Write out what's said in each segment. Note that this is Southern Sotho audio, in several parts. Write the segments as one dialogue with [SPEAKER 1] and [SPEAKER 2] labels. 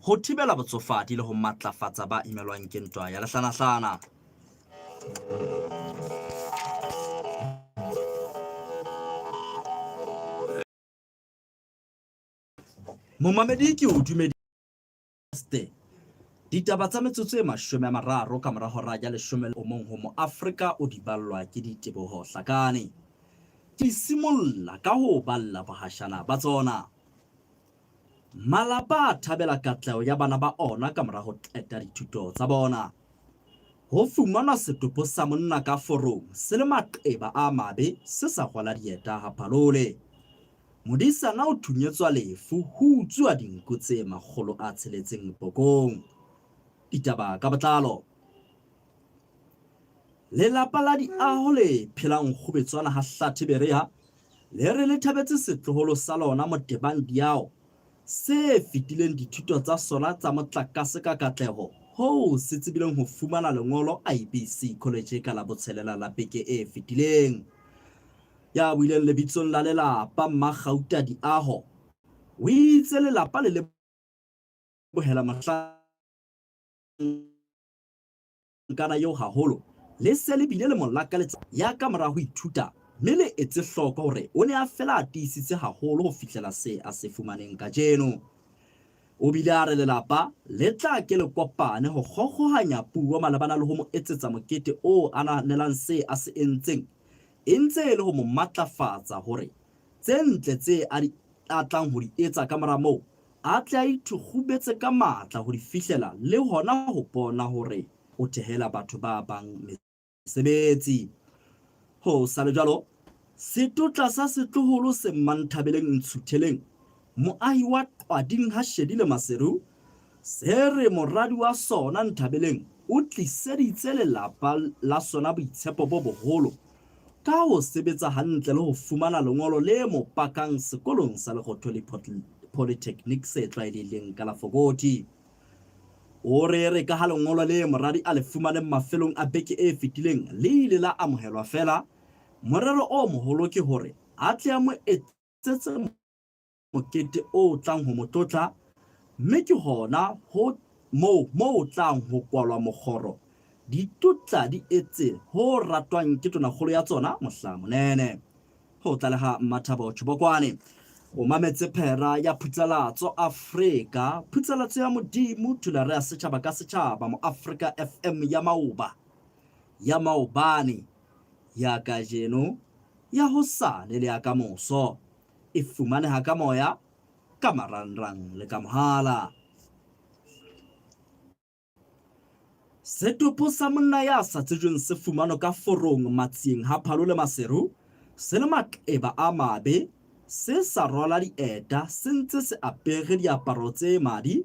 [SPEAKER 1] ho thibela botsofadi le ho matlafatsa ba imelwang ke ntwa ya lehlanahlana. Momamedi ke o dumedise ditaba tsa metsotso e 30 ka mora hora ya 10 o mong ho mo Afrika o di ballwa ke diteboho hlakane. Ke simolla ka ho balla bahashana ba tsona. Malapa a thabela katleho ya bana ba ona ka mora ho qeta dithuto tsa bona. Ho fumanwa setopo sa monna ka forong se le maqeba a mabe se sa rwala dieta ha Phalole. Modisana o thunyetswa lefu ho utswa dinku tse 600 Bokong. Ditaba ka botlalo. Lelapa la diaho le phelang kgubetswana ha Hlathiberiha le re le thabetse setloholo sa lona Motebang Diao se fitileng dithuto tsa sona tsa motlakase ka katleho ho se tsibileng ho fumana lengolo IBC College ka la botshelela la beke e fitileng. Ya buileng lebitsong la lelapa Mmagauta Diaho o itse lelapa le lebohela mohlankana eo haholo le se le bile le molakaletsa ya ka mora ho ithuta mme le etse hloko hore o ne a fela a tiisitse haholo ho fihlela se a se fumaneng ka jeno. O bile a re lelapa le tla ke le kopane ho kgokgohanya puo malebana le ho mo etsetsa mokete o ananelang se a se entseng e ntse le ho mo matlafatsa hore tse ntle tse a tlang ho di etsa ka mora moo a tle a ithukgubetse ka matla ho di fihlela le hona ho bona hore o thehela batho ba bang mesebetsi. Ho sa le jwalo, setotla sa setloholo se Mmanthabeleng Ntshutheleng moahi wa Qwading ha Shedile Maseru se re moradi wa sona Nthabeleng o tliseditse lelapa la sona boitshepo bo boholo ka ho sebetsa hantle le ho fumana lengolo le mo pakang sekolong sa Lekgotho Polytechnic se tlwaelehileng ka la Fokoti. O re ka ha lengolo le moradi a le fumaneng mafelong a beke e fitileng le ile la amohelwa fela, morero o moholo ke hore a tle a mo etsetse mokete o tlang ho motlotla, mme ke hona ho mo tlang ho kwalwa mokgoro ditotla di etse ho ratwang ke tonakgolo ya tsona Mohlamonene. Ho tlaleha Mmathabo Chibokwane o mametse phera ya Phutsalatso Afrika, Phutsalatso ya Modimo, thulare ya setjhaba ka setjhaba mo Africa FM ya Maoba ya Maobane ya kajeno ya hosane le ya kamoso e fumaneha ka moya ka marangrang le ka mohala. Setopo sa monna ya sa tsejweng se fumano ka forong matsieng ha Phalole Maseru se le maqeba a mabe se sa rwala dieta se ntse se apere diaparo tse madi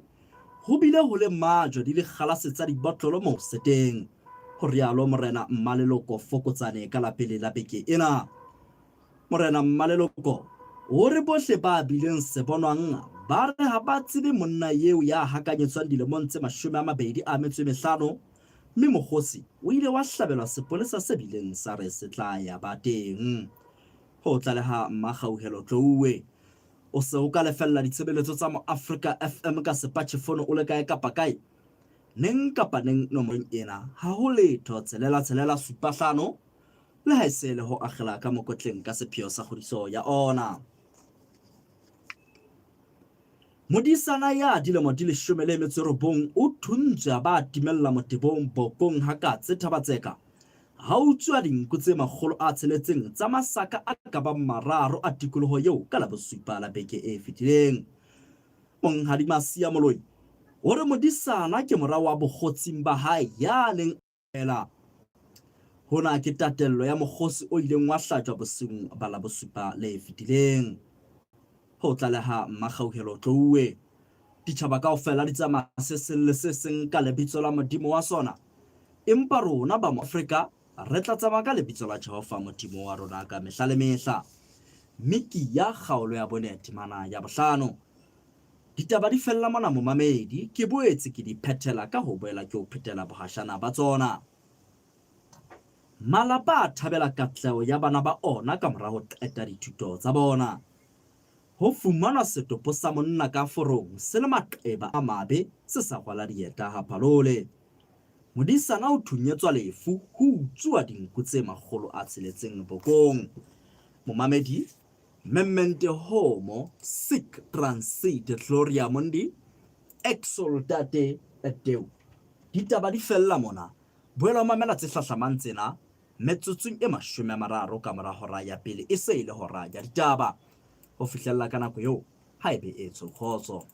[SPEAKER 1] ho bile ho le majwe di le kgalase tsa dibotlolo mo seteng, ho rialo Morena Mmaleloko Fokotsane ka la pele la beke ena. Morena Mmaleloko o re bohle ba bileng se bonwang ba re ha ba tsebe monna eo ya hakanyetswang dilemong tse 25 mme mokgosi o ile wa hlabelwa sepolesa se bileng sa re se tla ya ba teng. Ho tlaleha Mmagauhelo Tlouwe o se o ka lefella ditshebeletso tsa mo Africa FM ka sepatjhefono o le kae kapa kae neng kapa neng nomorong ena ha ho letho tshelela 75 le ha se le ho akgela ka mokotleng ka sepheo sa kgodiso ya ona. Modisana ya dilemo di 19 o thuntse ba timella Motebong Bokong ha Katse Thabatseka ha utswa dinku tse 600 tsa masaka a ka bang 3 a tikoloho eo ka la bosupa la beke e fitileng. Monghadi Masia Moloi o re modisana ke mora wa bokgotsing ba hae ya neng ela hona ke tatello ya mokgosi o ileng wa hlajwa bosung ba la bosupa le fitileng. Ho tlaleha Mmagauhelo Tlouwe ditjhaba kaofela di tsamaya se seng le se seng ka lebitso la Modimo wa sona, empa rona ba mo Afrika re tla tsamaya ka lebitso la Jehova Modimo wa rona ka mehla le mehla. Miki ya kgaolo ya bonete mana ya bohlano. Ditaba di fella mona momamedi ke boetse ke di phethela ka ho boela ke o phethela bohashana ba tsona. Malapa a thabela katleho ya bana ba ona ka mora ho qeta dithuto tsa bona. ho fumana setopo sa monna ka forong se le maqeba a mabe se sa rwala dieta ha Phalole. Modisana o thunyetswa lefu ho utsuwa dinku tse 600 bokong. Momamedi Memmente Homo Sic Transit Gloria Mundi Exsultate et Deo. Ditaba di fella mona. Boela o mamela tse hlahlamang tsena metsotsong e 30 ka mora hora ya pele e se ile hora ya ditaba. Ho fihlella ka nako eo, haebe e tshokgotso.